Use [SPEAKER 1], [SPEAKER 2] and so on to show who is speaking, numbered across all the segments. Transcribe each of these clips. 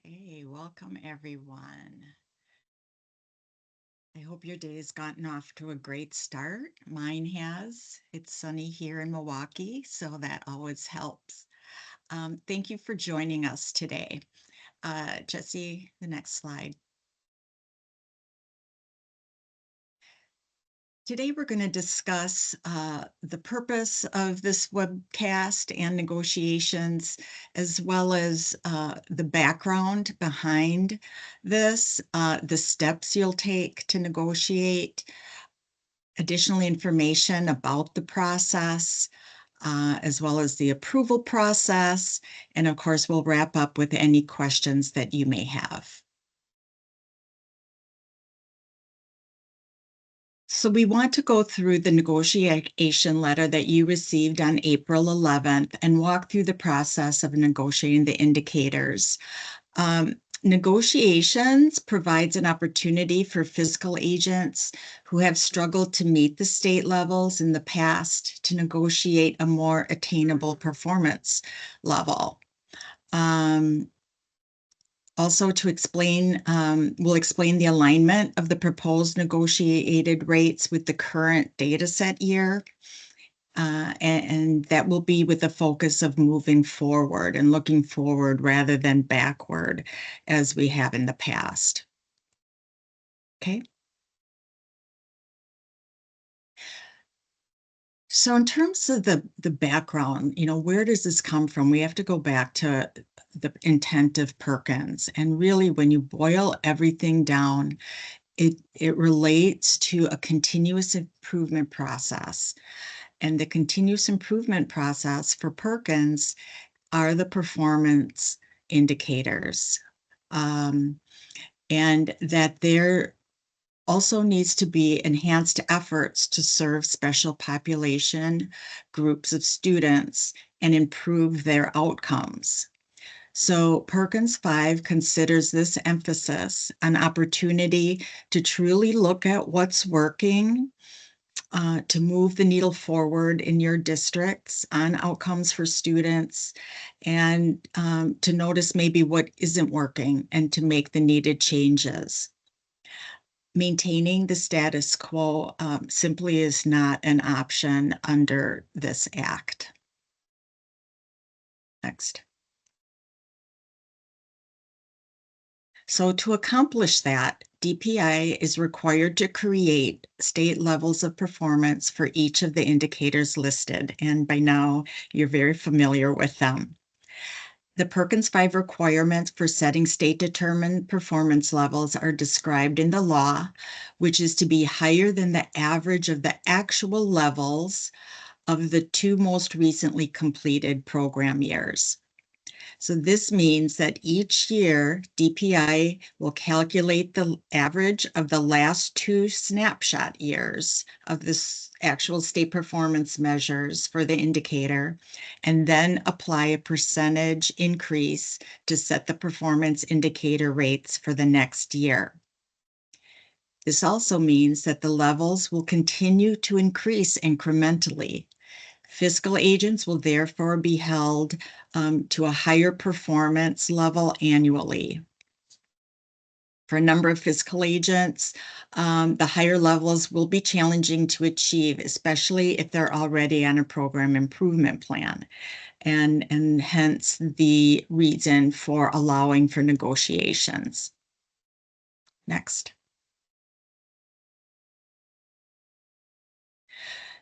[SPEAKER 1] Hey, welcome everyone. I hope your day has gotten off to a great start. Mine has. It's sunny here in Milwaukee, so that always helps. Thank you for joining us today. Jesse, the next slide. Today, we're going to discuss the purpose of this webcast and negotiations, as well as the background behind this, the steps you'll take to negotiate, additional information about the process, as well as the approval process. And of course, we'll wrap up with any questions that you may have. So we want to go through the negotiation letter that you received on April 11th and walk through the process of negotiating the indicators. Negotiations provides an opportunity for fiscal agents who have struggled to meet the state levels in the past to negotiate a more attainable performance level. Also to explain, we'll explain the alignment of the proposed negotiated rates with the current data set year. And that will be with the focus of moving forward and looking forward rather than backward as we have in the past. Okay. So in terms of the background, where does this come from? We have to go back to the intent of Perkins. And really, when you boil everything down, it relates to a continuous improvement process. And the continuous improvement process for Perkins are the performance indicators. And that there also needs to be enhanced efforts to serve special population groups of students and improve their outcomes. So Perkins 5 considers this emphasis an opportunity to truly look at what's working, to move the needle forward in your districts on outcomes for students, and to notice maybe what isn't working and to make the needed changes. Maintaining the status quo simply is not an option under this act. Next. So to accomplish that, DPI is required to create state levels of performance for each of the indicators listed, and by now you're very familiar with them. The Perkins 5 requirements for setting state-determined performance levels are described in the law, which is to be higher than the average of the actual levels of the two most recently completed program years. So this means that each year, DPI will calculate the average of the last two snapshot years of this actual state performance measures for the indicator, and then apply a percentage increase to set the performance indicator rates for the next year. This also means that the levels will continue to increase incrementally. Fiscal agents will therefore be held to a higher performance level annually. For a number of fiscal agents, the higher levels will be challenging to achieve, especially if they're already on a program improvement plan, and hence the reason for allowing for negotiations. Next.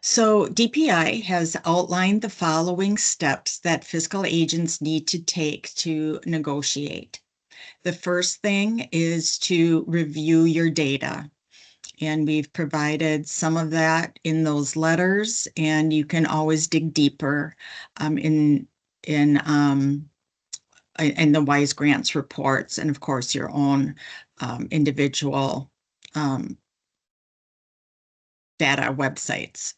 [SPEAKER 1] So DPI has outlined the following steps that fiscal agents need to take to negotiate. The first thing is to review your data. And we've provided some of that in those letters, and you can always dig deeper in the WISEgrants reports, and of course your own individual data websites.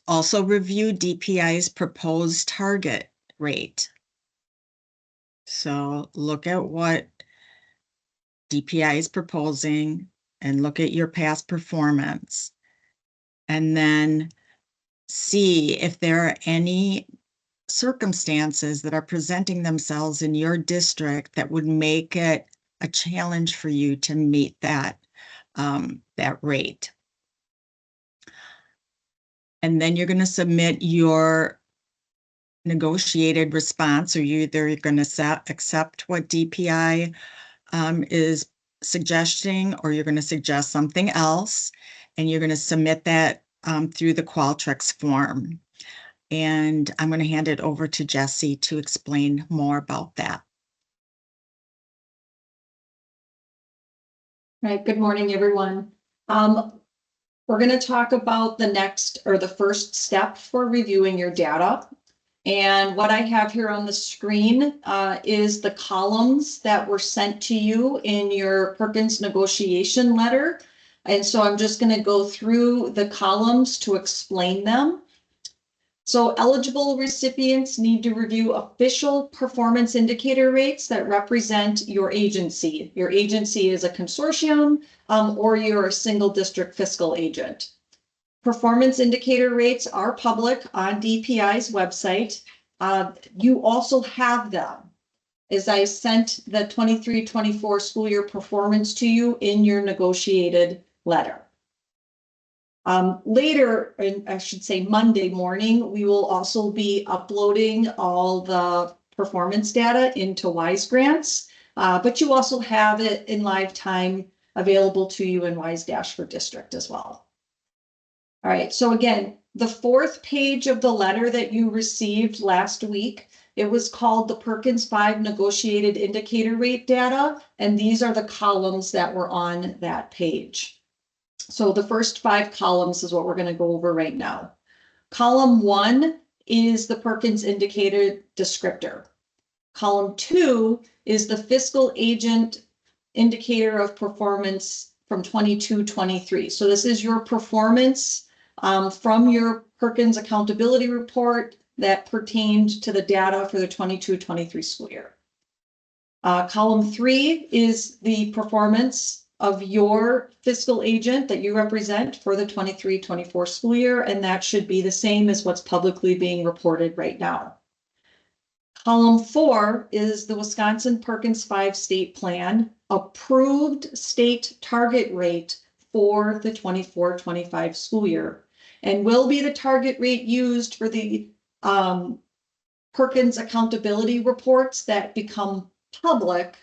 [SPEAKER 1] Also review DPI's proposed target rate. So look at what DPI is proposing and look at your past performance, and then see if there are any circumstances that are presenting themselves in your district that would make it a challenge for you to meet that rate. And then you're going to submit your negotiated response, or you're either going to accept what DPI is suggesting, or you're going to suggest something else, and you're going to submit that through the Qualtrics form. And I'm going to hand it over to Jessie to explain more about that.
[SPEAKER 2] All right, good morning, everyone. We're going to talk about the first step for reviewing your data. And what I have here on the screen is the columns that were sent to you in your Perkins negotiation letter. And so I'm just going to go through the columns to explain them. So eligible recipients need to review official performance indicator rates that represent your agency. Your agency is a consortium or you're a single district fiscal agent. Performance indicator rates are public on DPI's website. You also have them, as I sent the 23-24 school year performance to you in your negotiated letter. Later, I should say Monday morning, we will also be uploading all the performance data into WISEgrants, but you also have it in live time available to you in WISE- for district as well. All right, so again, the fourth page of the letter that you received last week, it was called the Perkins 5 negotiated indicator rate data, and these are the columns that were on that page. So the first 5 columns is what we're going to go over right now. Column 1 is the Perkins indicator descriptor. Column 2 is the fiscal agent indicator of performance from 22-23. So this is your performance from your Perkins accountability report that pertained to the data for the 22-23 school year. Column 3 is the performance of your fiscal agent that you represent for the 23-24 school year, and that should be the same as what's publicly being reported right now. Column 4 is the Wisconsin Perkins 5 state plan, approved state target rate for the 24-25 school year, and will be the target rate used for the Perkins accountability reports that become public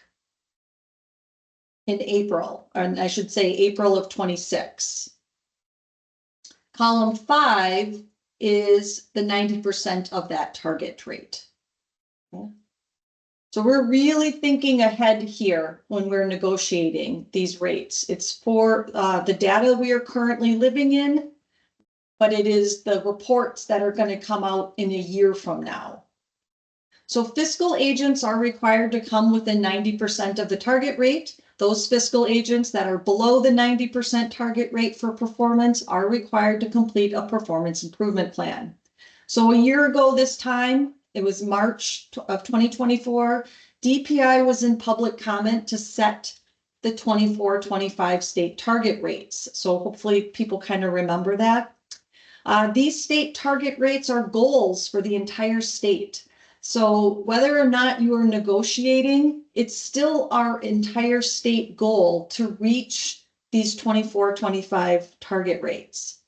[SPEAKER 2] in April, and I should say April of 26. Column 5 is the 90% of that target rate. Okay. So we're really thinking ahead here when we're negotiating these rates. It's for the data we are currently living in, but it is the reports that are going to come out in a year from now. So fiscal agents are required to come within 90% of the target rate. Those fiscal agents that are below the 90% target rate for performance are required to complete a performance improvement plan. So a year ago this time, it was March of 2024, DPI was in public comment to set the 24-25 state target rates. So hopefully people kind of remember that. These state target rates are goals for the entire state. So whether or not you are negotiating, it's still our entire state goal to reach these 24-25 target rates.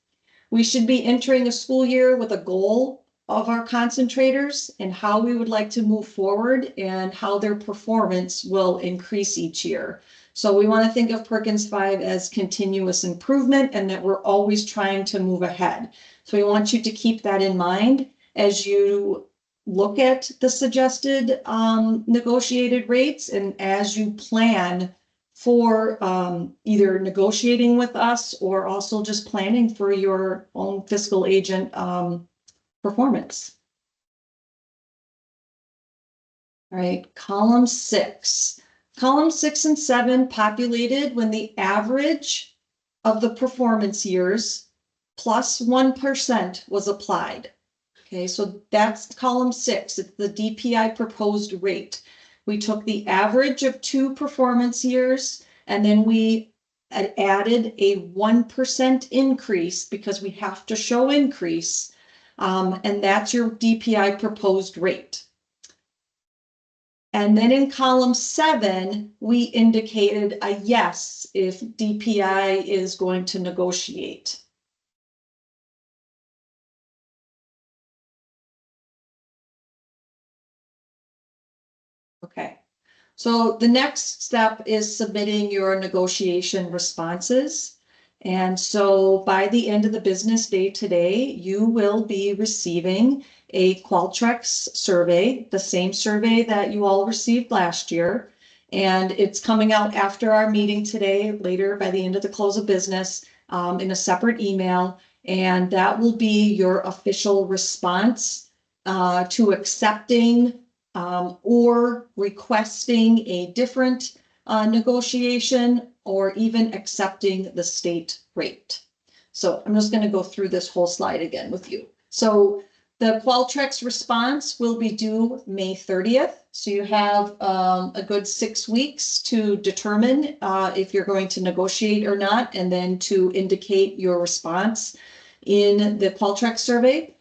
[SPEAKER 2] We should be entering a school year with a goal of our concentrators and how we would like to move forward and how their performance will increase each year. So we want to think of Perkins 5 as continuous improvement and that we're always trying to move ahead. So we want you to keep that in mind as you look at the suggested negotiated rates and as you plan for either negotiating with us or also just planning for your own fiscal agent performance. All right, column 6. Column 6 and 7 populated when the average of the performance years plus 1% was applied. Okay, so that's column 6. It's the DPI proposed rate. We took the average of 2 performance years, and then we added a 1% increase because we have to show increase And that's your DPI proposed rate. And then in column 7, we indicated a yes if DPI is going to negotiate. Okay, so the next step is submitting your negotiation responses. And so by the end of the business day today, you will be receiving a Qualtrics survey, the same survey that you all received last year. And it's coming out after our meeting today, later by the end of the close of business, in a separate email. And that will be your official response to accepting or requesting a different negotiation, or even accepting the state rate. So I'm just going to go through this whole slide again with you. So the Qualtrics response will be due May 30th. So you have a good 6 weeks to determine if you're going to negotiate or not, and then to indicate your response in the Qualtrics survey.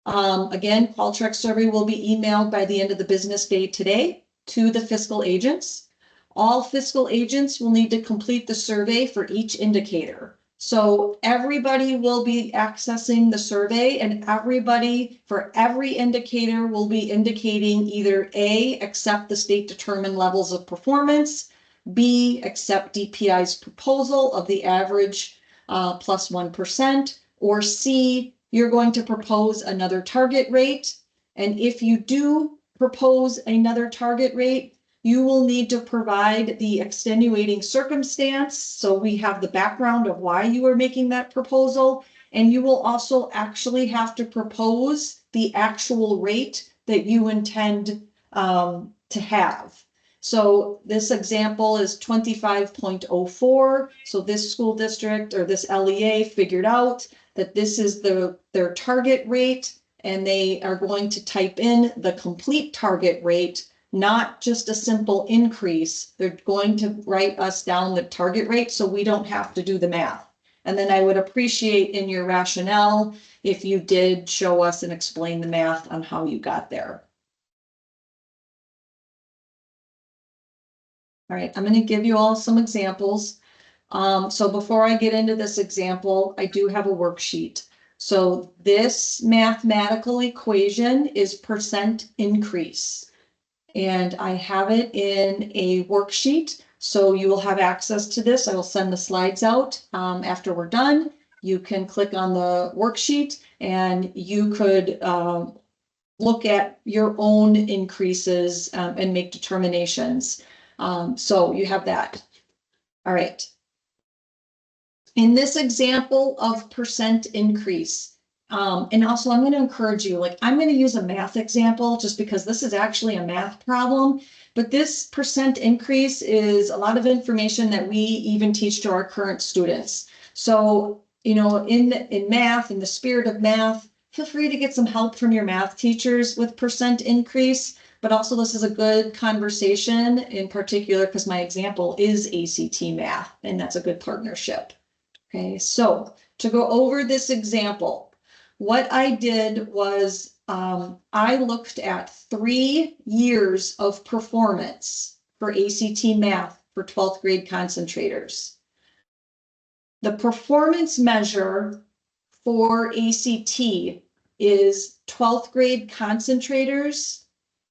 [SPEAKER 2] Again, Qualtrics survey will be emailed by the end of the business day today to the fiscal agents. All fiscal agents will need to complete the survey for each indicator. So everybody will be accessing the survey, and everybody for every indicator will be indicating either A, accept the state determined levels of performance, B, accept DPI's proposal of the average plus 1%, or C, you're going to propose another target rate. And if you do propose another target rate, you will need to provide the extenuating circumstance. So we have the background of why you are making that proposal. And you will also actually have to propose the actual rate that you intend to have. So this example is 25.04. So this school district or this LEA figured out that this is their target rate, and they are going to type in the complete target rate, not just a simple increase. They're going to write us down the target rate so we don't have to do the math. And then I would appreciate in your rationale if you did show us and explain the math on how you got there. All right, I'm going to give you all some examples. So before I get into this example, I do have a worksheet. So this mathematical equation is percent increase. And I have it in a worksheet. So you will have access to this. I will send the slides out after we're done. You can click on the worksheet and you could look at your own increases and make determinations. So you have that. All right. In this example of percent increase, and also I'm going to encourage you, like I'm going to use a math example just because this is actually a math problem, but this percent increase is a lot of information that we even teach to our current students. So, you know, in math, in the spirit of math, feel free to get some help from your math teachers with percent increase, but also this is a good conversation in particular because my example is ACT math, and that's a good partnership. Okay, so to go over this example, what I did was I looked at 3 years of performance for ACT math for 12th grade concentrators. The performance measure for ACT is 12th grade concentrators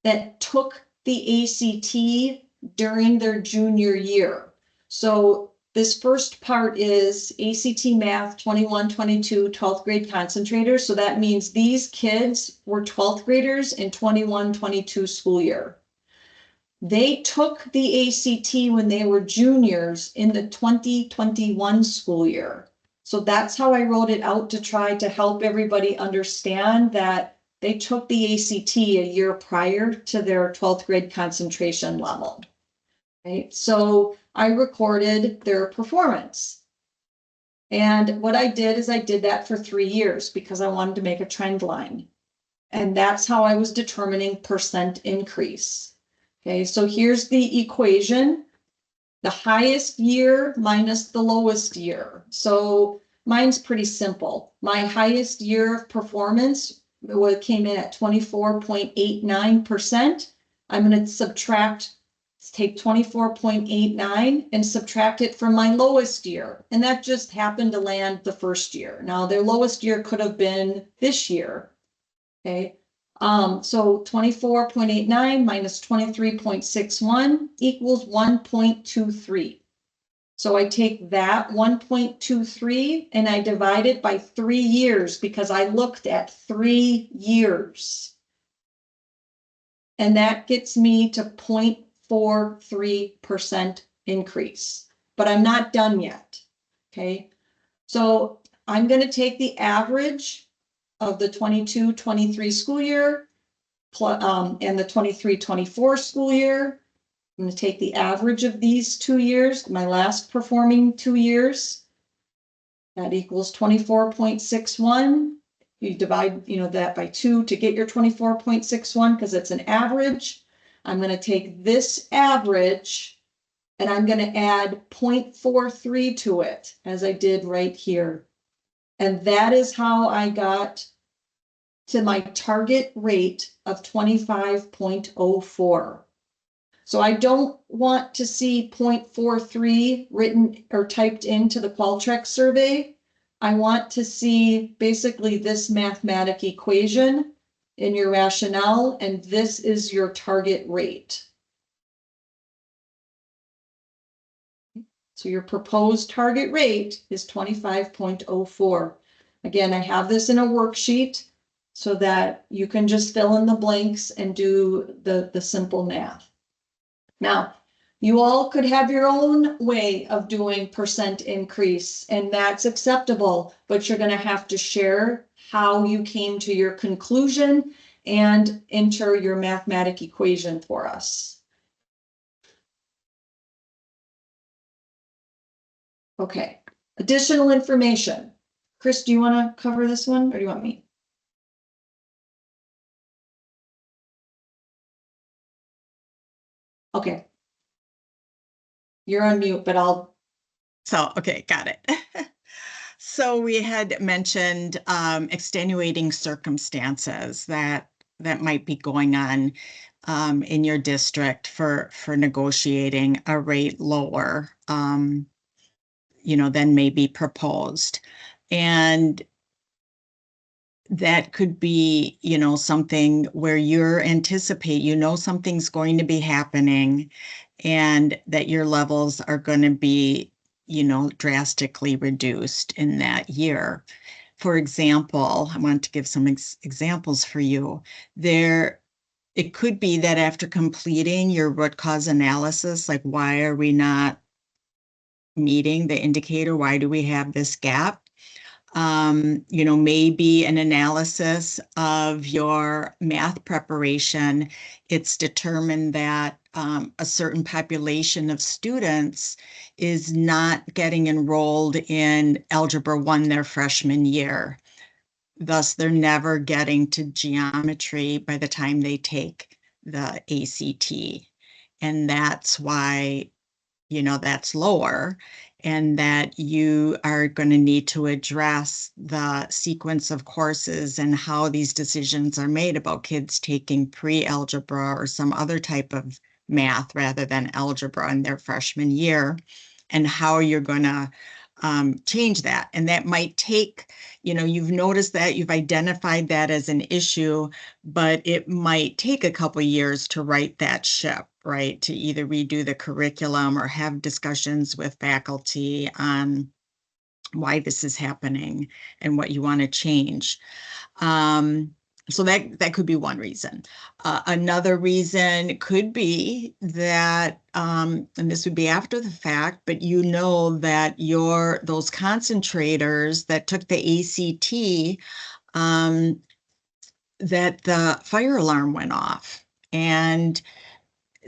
[SPEAKER 2] that took the ACT during their junior year. So this first part is ACT Math 21-22 12th grade concentrators. So that means these kids were 12th graders in 21-22 school year. They took the ACT when they were juniors in the 2021 school year. So that's how I wrote it out to try to help everybody understand that they took the ACT a year prior to their 12th grade concentration level. Right? So I recorded their performance. And what I did is I did that for 3 years because I wanted to make a trend line. And that's how I was determining percent increase. Okay, so here's the equation. The highest year minus the lowest year. So mine's pretty simple. My highest year of performance came in at 24.89%. I'm going to take 24.89 and subtract it from my lowest year. And that just happened to land the first year. Now, their lowest year could have been this year. Okay. So 24.89 minus 23.61 equals 1.23. So I take that 1.23 and I divide it by 3 years because I looked at 3 years. And that gets me to 0.43% increase. But I'm not done yet. Okay. So I'm going to take the average of the 22-23 school year and the 23-24 school year. I'm going to take the average of these 2 years, my last performing 2 years. That equals 24.61. You divide, that by 2 to get your 24.61 because it's an average. I'm going to take this average and I'm going to add 0.43 to it as I did right here. And that is how I got to my target rate of 25.04. So I don't want to see 0.43 written or typed into the Qualtrics survey. I want to see basically this mathematic equation in your rationale, and this is your target rate. So your proposed target rate is 25.04. Again, I have this in a worksheet so that you can just fill in the blanks and do the simple math. Now, you all could have your own way of doing percent increase, and that's acceptable, but you're going to have to share how you came to your conclusion and enter your mathematic equation for us. Okay, additional information. Chris, do you want to cover this one or do you want me? Okay. You're on mute, but I'll.
[SPEAKER 1] Okay, got it. So we had mentioned extenuating circumstances that might be going on in your district for negotiating a rate lower, than may be proposed. And that could be, something where something's going to be happening and that your levels are going to be, drastically reduced in that year. For example, I want to give some examples for you. It could be that after completing your root cause analysis, like why are we not meeting the indicator? Why do we have this gap? Maybe an analysis of your math preparation. It's determined that a certain population of students is not getting enrolled in Algebra 1 their freshman year. Thus, they're never getting to geometry by the time they take the ACT. And that's why, that's lower, and that you are going to need to address the sequence of courses and how these decisions are made about kids taking pre-algebra or some other type of math rather than algebra in their freshman year, and how you're going to change that. And that might take, you've noticed that, you've identified that as an issue, but it might take a couple years to right that ship, right? To either redo the curriculum or have discussions with faculty on why this is happening and what you want to change. So that could be one reason. Another reason could be that, and this would be after the fact, but that those concentrators that took the ACT, that the fire alarm went off and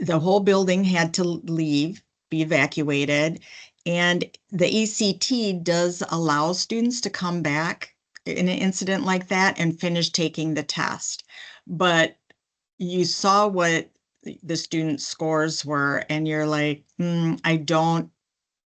[SPEAKER 1] the whole building had to be evacuated. And the ACT does allow students to come back in an incident like that and finish taking the test. But you saw what the student scores were and you're like, I don't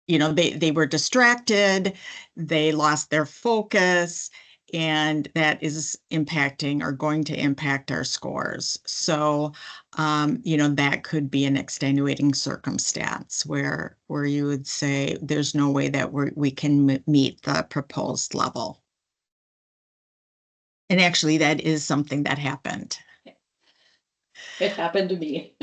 [SPEAKER 1] they were distracted, they lost their focus, and that is impacting or going to impact our scores. So, that could be an extenuating circumstance where you would say there's no way that we can meet the proposed level. And actually, that is something that happened.
[SPEAKER 2] It happened to me.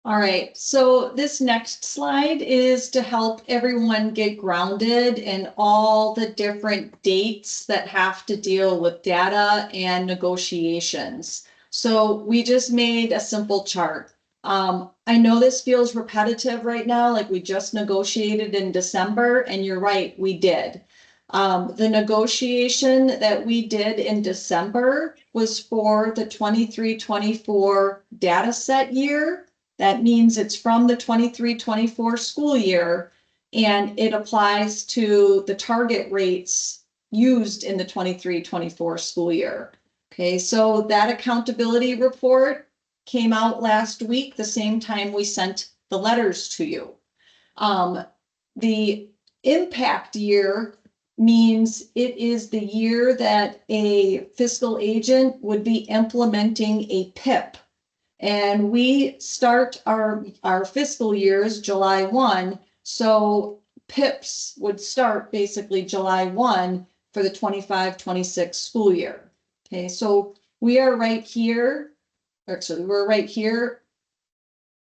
[SPEAKER 2] All right, so this next slide is to help everyone get grounded in all the different dates that have to deal with data and negotiations. So we just made a simple chart. I know this feels repetitive right now, like we just negotiated in December, and you're right, we did. The negotiation that we did in December was for the 23-24 data set year. That means it's from the 23-24 school year, and it applies to the target rates used in the 23-24 school year. Okay, so that accountability report came out last week, the same time we sent the letters to you. The impact year means it is the year that a fiscal agent would be implementing a PIP. And we start our fiscal years July 1. So PIPs would start basically July 1 for the 25-26 school year. Okay, so we are right here. Actually, we're right here.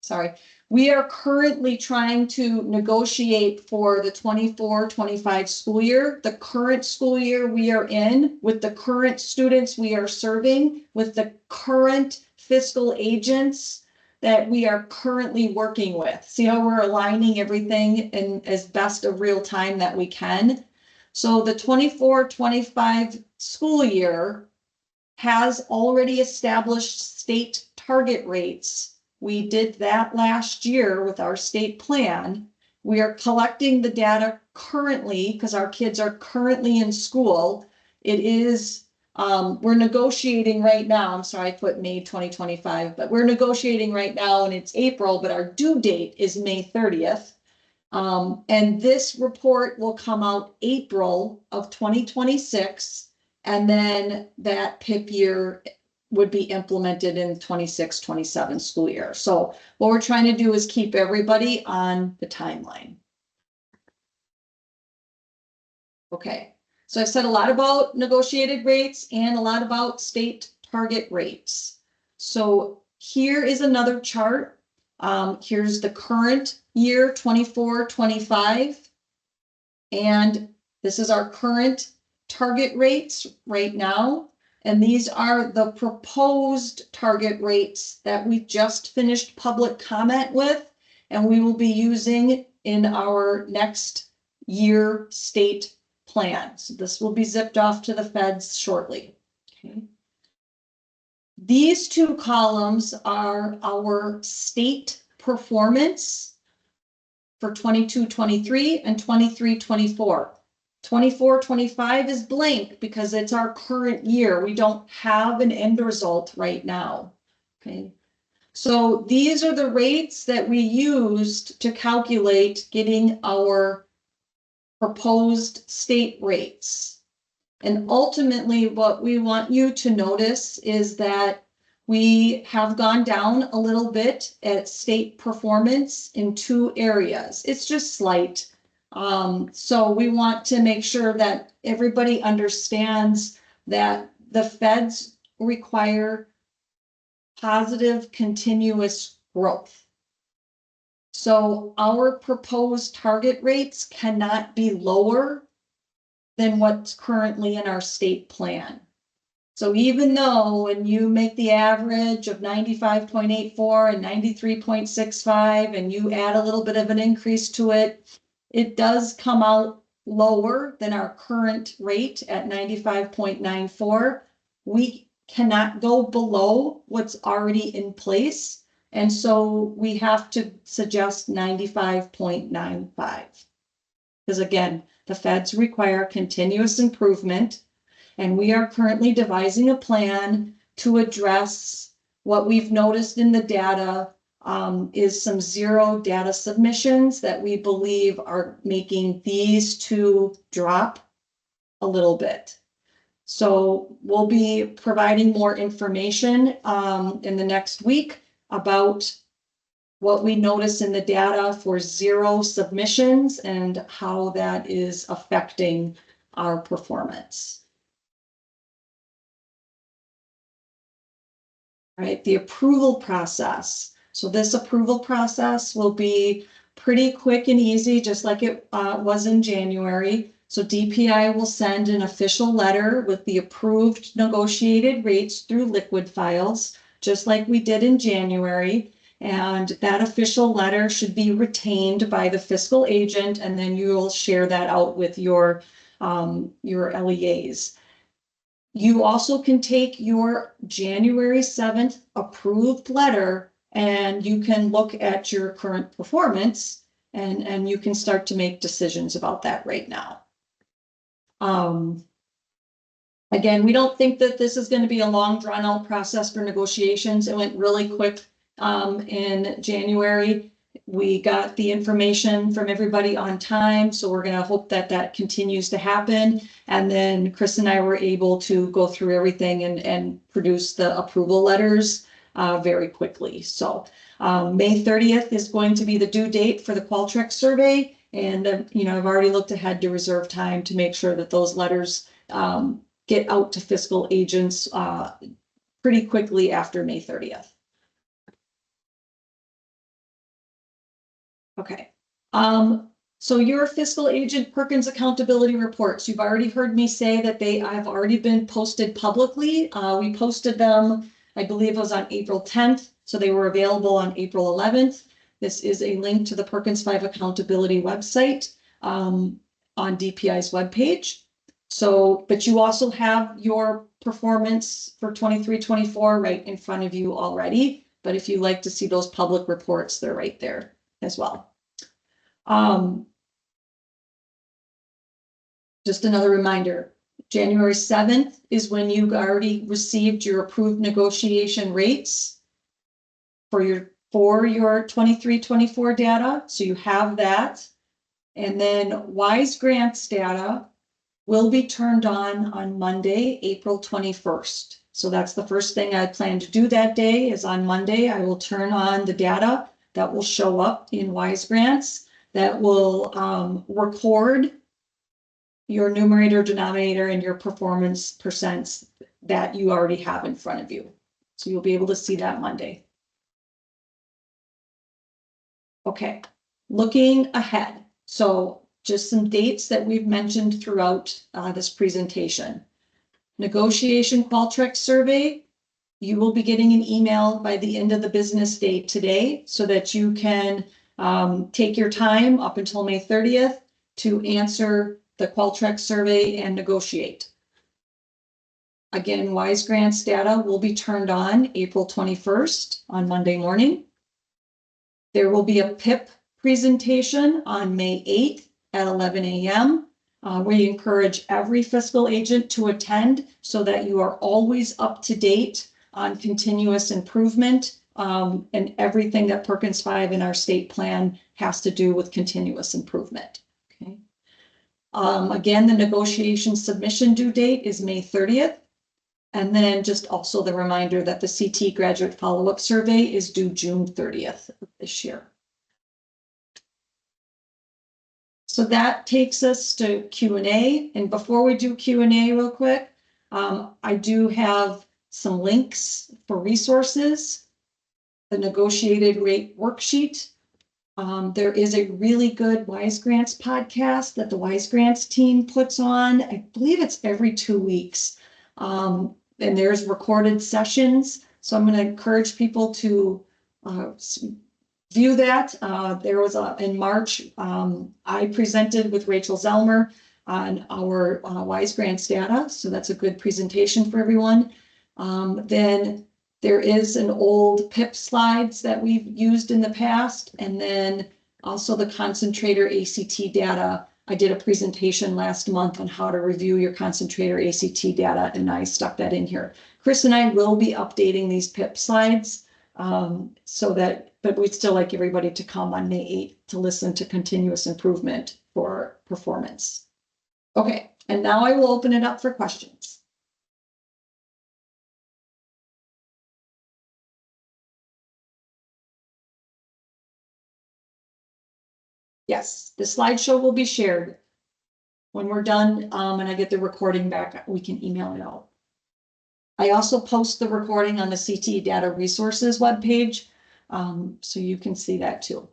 [SPEAKER 2] Sorry. We are currently trying to negotiate for the 24-25 school year, the current school year we are in, with the current students we are serving, with the current fiscal agents that we are currently working with. See how we're aligning everything in as best of real time that we can. So the 24-25 school year has already established state target rates. We did that last year with our state plan. We are collecting the data currently because our kids are currently in school. It is we're negotiating right now. I'm sorry, I put May 2025, but we're negotiating right now and it's April, but our due date is May 30th. And this report will come out April of 2026. And then that PIP year would be implemented in 26-27 school year. So what we're trying to do is keep everybody on the timeline. Okay. So I've said a lot about negotiated rates and a lot about state target rates. So here is another chart. Here's the current year, 24-25. And this is our current target rates right now. And these are the proposed target rates that we just finished public comment with, and we will be using in our next year state plan. So this will be zipped off to the feds shortly. Okay. These two columns are our state performance for 22-23 and 23-24. 24-25 is blank because it's our current year. We don't have an end result right now. Okay. So these are the rates that we used to calculate getting our proposed state rates. And ultimately, what we want you to notice is that we have gone down a little bit at state performance in two areas. It's just slight. So we want to make sure that everybody understands that the feds require positive continuous growth. So our proposed target rates cannot be lower than what's currently in our state plan. So even though when you make the average of 95.84 and 93.65 and you add a little bit of an increase to it, it does come out lower than our current rate at 95.94. We cannot go below what's already in place. And so we have to suggest 95.95. Because again, the feds require continuous improvement. And we are currently devising a plan to address what we've noticed in the data is some zero data submissions that we believe are making these two drop a little bit. So we'll be providing more information in the next week about what we notice in the data for zero submissions and how that is affecting our performance. Right, the approval process. So this approval process will be pretty quick and easy, just like it was in January. So DPI will send an official letter with the approved negotiated rates through liquid files, just like we did in January. And that official letter should be retained by the fiscal agent, and then you'll share that out with your LEAs. You also can take your January 7th approved letter and you can look at your current performance and you can start to make decisions about that right now. Again, we don't think that this is going to be a long drawn out process for negotiations. It went really quick in January. We got the information from everybody on time, so we're going to hope that that continues to happen. And then Chris and I were able to go through everything and produce the approval letters very quickly. So May 30th is going to be the due date for the Qualtrics survey. And, I've already looked ahead to reserve time to make sure that those letters get out to fiscal agents pretty quickly after May 30th. Okay. So your fiscal agent Perkins accountability reports, you've already heard me say that they have already been posted publicly. We posted them, I believe it was on April 10th. So they were available on April 11th. This is a link to the Perkins 5 accountability website on DPI's webpage. So, but you also have your performance for 23-24 right in front of you already. But if you like to see those public reports, they're right there as well. Just another reminder, January 7th is when you already received your approved negotiation rates for your 23-24 data. So you have that. And then WISEgrants data will be turned on Monday, April 21st. So that's the first thing I plan to do that day is on Monday, I will turn on the data that will show up in WISEgrants that will record your numerator, denominator, and your performance percents that you already have in front of you. So you'll be able to see that Monday. Okay, looking ahead. So just some dates that we've mentioned throughout this presentation. Negotiation Qualtrics survey. You will be getting an email by the end of the business day today so that you can take your time up until May 30th to answer the Qualtrics survey and negotiate. Again, WISEgrants data will be turned on April 21st on Monday morning. There will be a PIP presentation on May 8th at 11 a.m. We encourage every fiscal agent to attend so that you are always up to date on continuous improvement and everything that Perkins 5 in our state plan has to do with continuous improvement. Okay. Again, the negotiation submission due date is May 30th. And then just also the reminder that the CT graduate follow-up survey is due June 30th of this year. So that takes us to Q&A. And before we do Q&A real quick, I do have some links for resources. The negotiated rate worksheet. There is a really good WISEgrants podcast that the WISEgrants team puts on. I believe it's every 2 weeks. And there's recorded sessions. So I'm going to encourage people to view that. There was in March, I presented with Rachel Zellmer on our WISEgrants data. So that's a good presentation for everyone. Then there is an old PIP slides that we've used in the past. And then also the concentrator ACT data. I did a presentation last month on how to review your concentrator ACT data, and I stuck that in here. Chris and I will be updating these PIP slides So that, but we'd still like everybody to come on May 8th to listen to continuous improvement for performance. Okay, and now I will open it up for questions. Yes, the slideshow will be shared. When we're done, and I get the recording back, we can email it out. I also post the recording on the CTE Data Resources webpage, so you can see that too.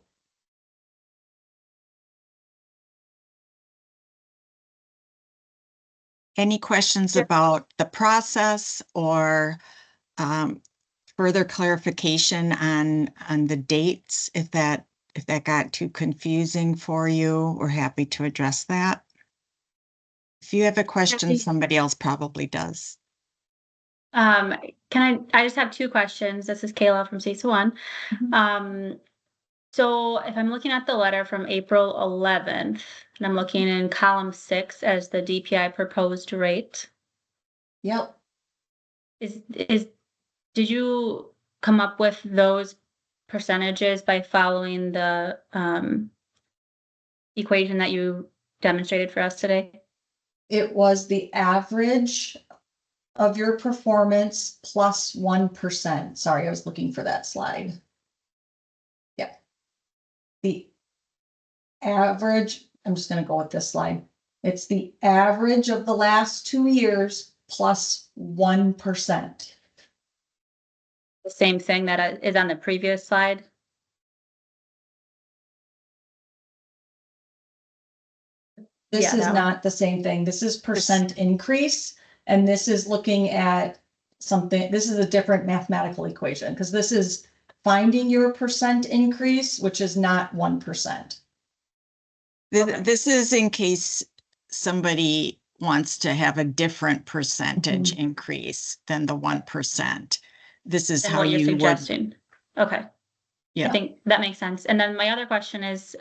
[SPEAKER 1] Any questions about the process or further clarification on the dates? If that got too confusing for you, we're happy to address that. If you have a question, somebody else probably does.
[SPEAKER 3] I just have two questions. This is Kayla from CISA 1. So if I'm looking at the letter from April 11th, and I'm looking in column 6 as the DPI proposed rate.
[SPEAKER 2] Yep.
[SPEAKER 3] Did you come up with those percentages by following the equation that you demonstrated for us today?
[SPEAKER 2] It was the average of your performance plus 1%. Sorry, I was looking for that slide. Yeah. The average, I'm just going to go with this slide. It's the average of the last 2 years plus 1%.
[SPEAKER 3] The same thing that is on the previous slide?
[SPEAKER 2] This is not the same thing. This is percent increase, and this is looking at something. This is a different mathematical equation because this is finding your percent increase, which is not 1%.
[SPEAKER 1] This is in case somebody wants to have a different percentage increase than the 1%. This is how
[SPEAKER 3] you're
[SPEAKER 1] you
[SPEAKER 3] suggesting. Okay.
[SPEAKER 1] Yeah.
[SPEAKER 3] I think that makes sense. And then my other question is,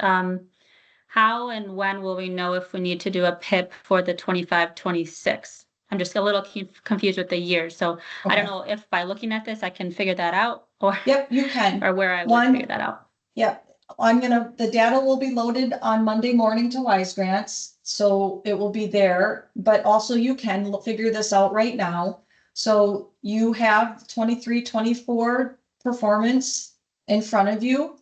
[SPEAKER 3] how and when will we know if we need to do a PIP for the 25-26? I'm just a little confused with the year. So I don't know if by looking at this, I can figure that out or.
[SPEAKER 2] Yep, you can.
[SPEAKER 3] Or where I would figure that out.
[SPEAKER 2] Yep. The data will be loaded on Monday morning to WISEgrants. So it will be there, but also you can figure this out right now. So you have 23-24 performance in front of you.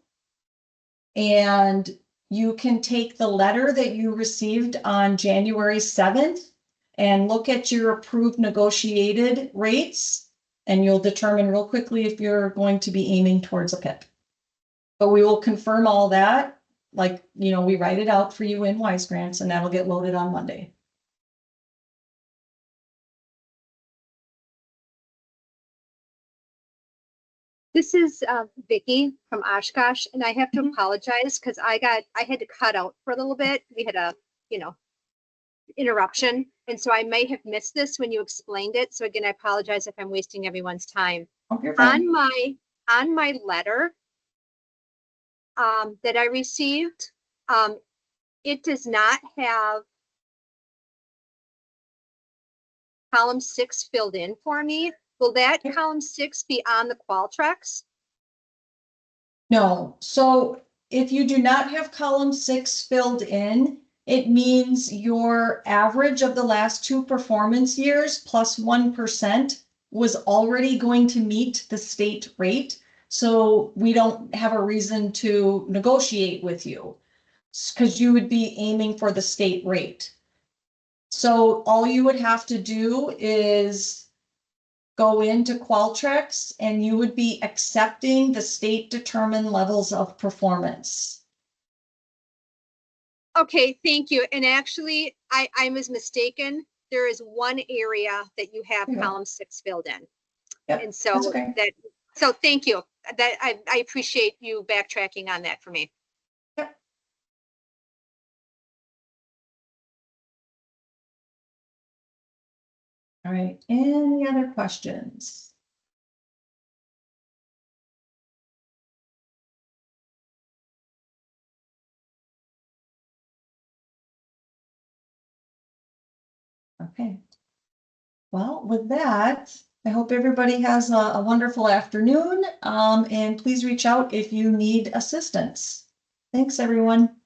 [SPEAKER 2] And you can take the letter that you received on January 7th and look at your approved negotiated rates, and you'll determine real quickly if you're going to be aiming towards a PIP. But we will confirm all that, like, we write it out for you in WISEgrants, and that'll get loaded on Monday.
[SPEAKER 4] This is Vicki from Oshkosh, and I have to apologize because I had to cut out for a little bit. We had a, interruption, and so I may have missed this when you explained it. So again, I apologize if I'm wasting everyone's time.
[SPEAKER 2] Okay,
[SPEAKER 4] on my letter that I received, it does not have column 6 filled in for me. Will that column 6 be on the Qualtrics?
[SPEAKER 2] No. So if you do not have column 6 filled in, it means your average of the last 2 performance years plus 1% was already going to meet the state rate. So we don't have a reason to negotiate with you because you would be aiming for the state rate. So all you would have to do is go into Qualtrics and you would be accepting the state determined levels of performance.
[SPEAKER 4] Okay, thank you. And actually, I was mistaken. There is one area that you have column 6 filled in.
[SPEAKER 2] Yep,
[SPEAKER 4] and so so thank you. That I appreciate you backtracking on that for me.
[SPEAKER 2] Yep. All right, any other questions? Okay. Well, with that, I hope everybody has a wonderful afternoon. And please reach out if you need assistance. Thanks, everyone.